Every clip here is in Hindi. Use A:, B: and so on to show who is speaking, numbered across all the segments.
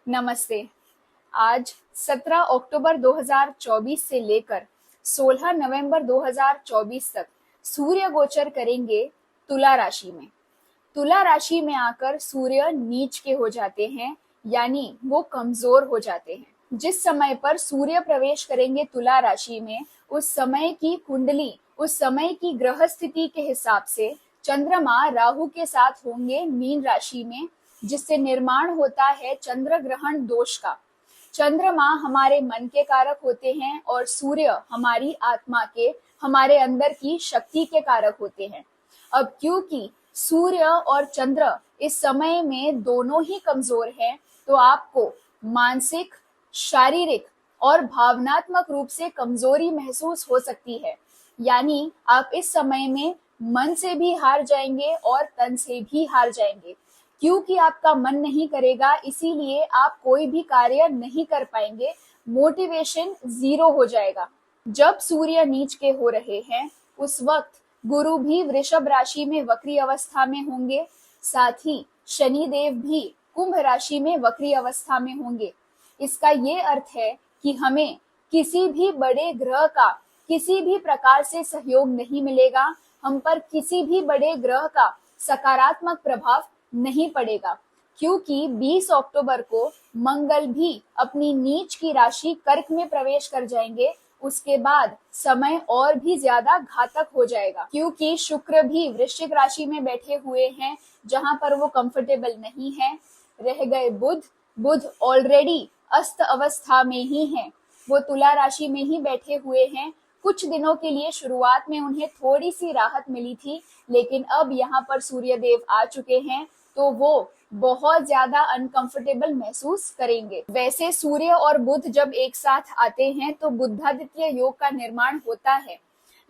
A: नमस्ते। आज 17 अक्टूबर 2024 से लेकर 16 नवंबर 2024 तक सूर्य गोचर करेंगे तुला राशि में। तुला राशि में आकर सूर्य नीच के हो जाते हैं, यानी वो कमजोर हो जाते हैं। जिस समय पर सूर्य प्रवेश करेंगे तुला राशि में, उस समय की कुंडली, उस समय की ग्रह स्थिति के हिसाब से चंद्रमा राहु के साथ होंगे मीन राशि में, जिससे निर्माण होता है चंद्र ग्रहण दोष का। चंद्रमा हमारे मन के कारक होते हैं और सूर्य हमारी आत्मा के, हमारे अंदर की शक्ति के कारक होते हैं। अब क्योंकि सूर्य और चंद्र इस समय में दोनों ही कमजोर हैं, तो आपको मानसिक, शारीरिक और भावनात्मक रूप से कमजोरी महसूस हो सकती है। यानी आप इस समय में मन से भी हार जाएंगे और तन से भी हार जाएंगे। क्योंकि आपका मन नहीं करेगा, इसीलिए आप कोई भी कार्य नहीं कर पाएंगे। मोटिवेशन जीरो हो जाएगा। जब सूर्य नीच के हो रहे हैं, उस वक्त गुरु भी वृषभ राशि में वक्री अवस्था में होंगे, साथ ही शनि देव भी कुंभ राशि में वक्री अवस्था में होंगे। इसका ये अर्थ है कि हमें किसी भी बड़े ग्रह का किसी भी प्रकार से सहयोग नहीं मिलेगा, हम पर किसी भी बड़े ग्रह का सकारात्मक प्रभाव नहीं पड़ेगा, क्योंकि 20 अक्टूबर को मंगल भी अपनी नीच की राशि कर्क में प्रवेश कर जाएंगे। उसके बाद समय और भी ज्यादा घातक हो जाएगा, क्योंकि शुक्र भी वृश्चिक राशि में बैठे हुए हैं, जहां पर वो कंफर्टेबल नहीं है। रह गए बुध ऑलरेडी अस्त अवस्था में ही हैं, वो तुला राशि में ही बैठे हुए हैं। कुछ दिनों के लिए शुरुआत में उन्हें थोड़ी सी राहत मिली थी, लेकिन अब यहाँ पर सूर्य देव आ चुके हैं, तो वो बहुत ज्यादा अनकंफर्टेबल महसूस करेंगे। वैसे सूर्य और बुध जब एक साथ आते हैं तो बुधादित्य योग का निर्माण होता है,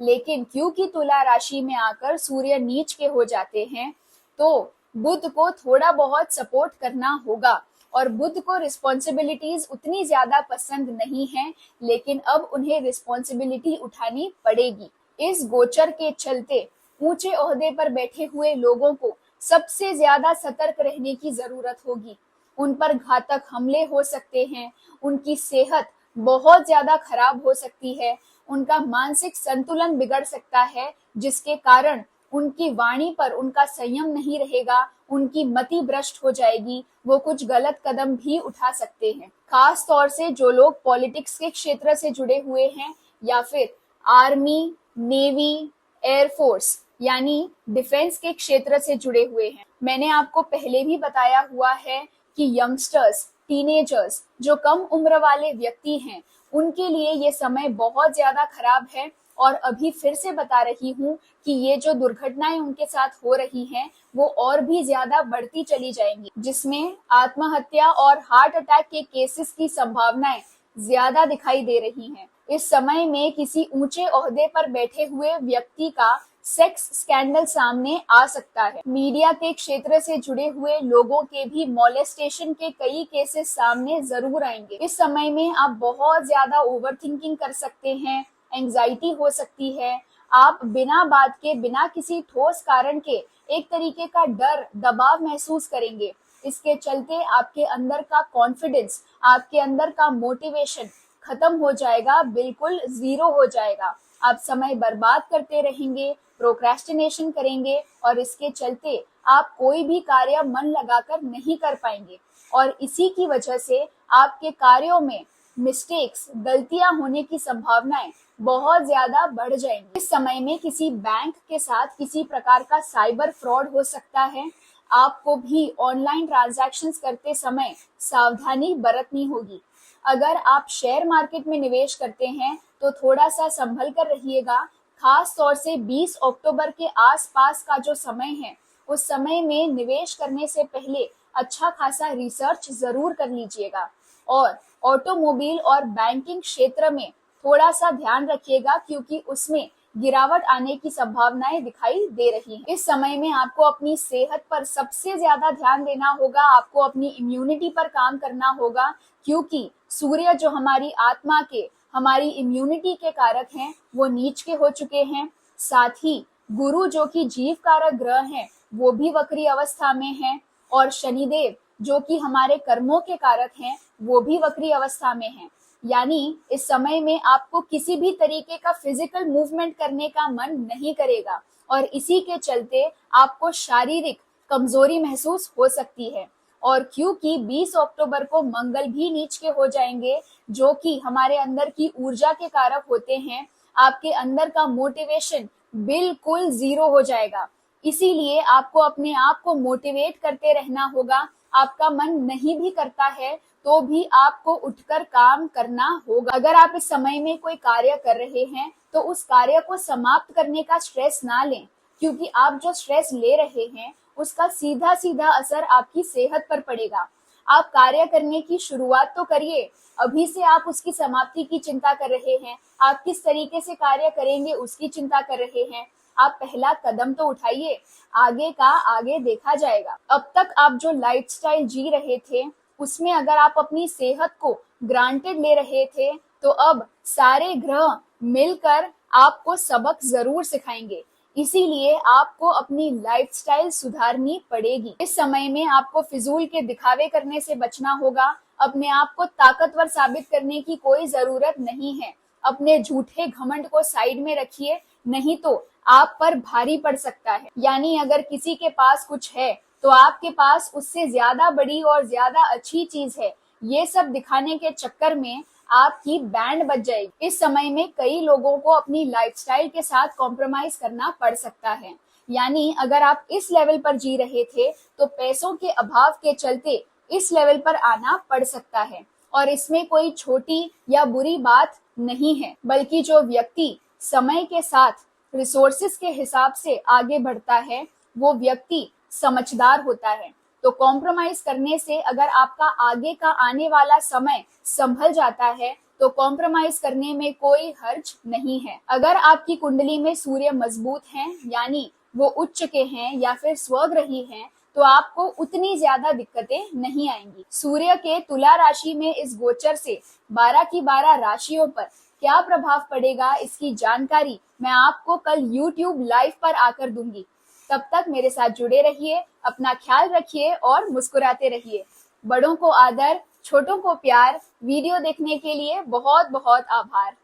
A: लेकिन क्योंकि तुला राशि में आकर सूर्य नीच के हो जाते हैं, तो बुध को थोड़ा बहुत सपोर्ट करना होगा। और बुध को रिस्पॉन्सिबिलिटीज उतनी ज्यादा पसंद नहीं है, लेकिन अब उन्हें रिस्पॉन्सिबिलिटी उठानी पड़ेगी। इस गोचर के चलते ऊंचे ओहदे पर बैठे हुए लोगों को सबसे ज्यादा सतर्क रहने की जरूरत होगी। उन पर घातक हमले हो सकते हैं, उनकी सेहत बहुत ज्यादा खराब हो सकती है, उनका मानसिक संतुलन बिगड़ सकता है, जिसके कारण उनकी वाणी पर उनका संयम नहीं रहेगा, उनकी मति भ्रष्ट हो जाएगी, वो कुछ गलत कदम भी उठा सकते हैं। खास तौर से जो लोग पॉलिटिक्स के क्षेत्र से जुड़े हुए हैं, या फिर आर्मी, नेवी, एयरफोर्स यानी डिफेंस के क्षेत्र से जुड़े हुए हैं। मैंने आपको पहले भी बताया हुआ है कि यंगस्टर्स, टीनेजर्स, जो कम उम्र वाले व्यक्ति हैं, उनके लिए ये समय बहुत ज्यादा खराब है। और अभी फिर से बता रही हूँ कि ये जो दुर्घटनाएं उनके साथ हो रही हैं, वो और भी ज्यादा बढ़ती चली जाएंगी, जिसमें आत्महत्या और हार्ट अटैक के केसेस की संभावनाएं ज्यादा दिखाई दे रही हैं। इस समय में किसी ऊंचे ओहदे पर बैठे हुए व्यक्ति का सेक्स स्कैंडल सामने आ सकता है। मीडिया के क्षेत्र से जुड़े हुए लोगों के भी मॉलेस्टेशन के कई केसेस सामने जरूर आएंगे। इस समय में आप बहुत ज्यादा ओवरथिंकिंग कर सकते हैं, एंजाइटी हो सकती है, आप बिना बात के, बिना किसी ठोस कारण के एक तरीके का डर, दबाव महसूस करेंगे। इसके चलते आपके अंदर का कॉन्फिडेंस, आपके अंदर का मोटिवेशन खत्म हो जाएगा, बिल्कुल जीरो हो जाएगा। आप समय बर्बाद करते रहेंगे, प्रोक्रेस्टिनेशन करेंगे, और इसके चलते आप कोई भी कार्य मन लगाकर नहीं कर पाएंगे, और इसी की वजह से आपके कार्यों में मिस्टेक्स, गलतियां होने की संभावनाएं बहुत ज्यादा बढ़ जाएंगी। इस समय में किसी बैंक के साथ किसी प्रकार का साइबर फ्रॉड हो सकता है। आपको भी ऑनलाइन ट्रांजैक्शंस करते समय सावधानी बरतनी होगी। अगर आप शेयर मार्केट में निवेश करते हैं तो थोड़ा सा संभल कर रहिएगा। खास तौर से 20 अक्टूबर के आसपास का जो समय है, उस समय में निवेश करने से पहले अच्छा खासा रिसर्च जरूर कर लीजिएगा। और ऑटोमोबाइल और बैंकिंग क्षेत्र में थोड़ा सा ध्यान रखिएगा, क्योंकि उसमें गिरावट आने की संभावनाएं दिखाई दे रही हैं। इस समय में आपको अपनी सेहत पर सबसे ज्यादा ध्यान देना होगा, आपको अपनी इम्यूनिटी पर काम करना होगा, क्योंकि सूर्य जो हमारी आत्मा के, हमारी इम्यूनिटी के कारक हैं, वो नीच के हो चुके हैं। साथ ही गुरु जो कि जीव कारक ग्रह हैं, वो भी वक्री अवस्था में हैं, और शनिदेव जो कि हमारे कर्मों के कारक हैं, वो भी वक्री अवस्था में हैं। यानी इस समय में आपको किसी भी तरीके का फिजिकल मूवमेंट करने का मन नहीं करेगा और इसी के चलते आपको शारीरिक कमजोरी महसूस हो सकती है। और क्योंकि 20 अक्टूबर को मंगल भी नीच के हो जाएंगे, जो कि हमारे अंदर की ऊर्जा के कारक होते हैं, आपके अंदर का मोटिवेशन बिल्कुल जीरो हो जाएगा। इसीलिए आपको अपने आप को मोटिवेट करते रहना होगा। आपका मन नहीं भी करता है तो भी आपको उठकर काम करना होगा। अगर आप इस समय में कोई कार्य कर रहे हैं तो उस कार्य को समाप्त करने का स्ट्रेस ना लें, क्योंकि आप जो स्ट्रेस ले रहे हैं उसका सीधा सीधा असर आपकी सेहत पर पड़ेगा। आप कार्य करने की शुरुआत तो करिए, अभी से आप उसकी समाप्ति की चिंता कर रहे हैं, आप किस तरीके से कार्य करेंगे उसकी चिंता कर रहे हैं। आप पहला कदम तो उठाइए, आगे का आगे देखा जाएगा। अब तक आप जो लाइफस्टाइल जी रहे थे उसमें अगर आप अपनी सेहत को ग्रांटेड ले रहे थे, तो अब सारे ग्रह मिलकर आपको सबक जरूर सिखाएंगे। इसीलिए आपको अपनी लाइफस्टाइल सुधारनी पड़ेगी। इस समय में आपको फिजूल के दिखावे करने से बचना होगा। अपने आप को ताकतवर साबित करने की कोई जरूरत नहीं है। अपने झूठे घमंड को साइड में रखिए, नहीं तो आप पर भारी पड़ सकता है। यानी अगर किसी के पास कुछ है तो आपके पास उससे ज्यादा बड़ी और ज्यादा अच्छी चीज है, ये सब दिखाने के चक्कर में आपकी बैंड बज जाएगी। इस समय में कई लोगों को अपनी लाइफस्टाइल के साथ कॉम्प्रोमाइज करना पड़ सकता है। यानी अगर आप इस लेवल पर जी रहे थे तो पैसों के अभाव के चलते इस लेवल पर आना पड़ सकता है। और इसमें कोई छोटी या बुरी बात नहीं है, बल्कि जो व्यक्ति समय के साथ रिसोर्सेस के हिसाब से आगे बढ़ता है वो व्यक्ति समझदार होता है। तो कॉम्प्रोमाइज करने से अगर आपका आगे का आने वाला समय संभल जाता है तो कॉम्प्रोमाइज करने में कोई हर्ज नहीं है। अगर आपकी कुंडली में सूर्य मजबूत हैं, यानी वो उच्च के हैं या फिर स्वग्रही हैं, तो आपको उतनी ज्यादा दिक्कतें नहीं आएंगी। सूर्य के तुला राशि में इस गोचर से 12 की 12 राशियों पर क्या प्रभाव पड़ेगा, इसकी जानकारी मैं आपको कल YouTube लाइव पर आकर दूंगी। तब तक मेरे साथ जुड़े रहिए, अपना ख्याल रखिए और मुस्कुराते रहिए। बड़ों को आदर, छोटों को प्यार। वीडियो देखने के लिए बहुत बहुत आभार।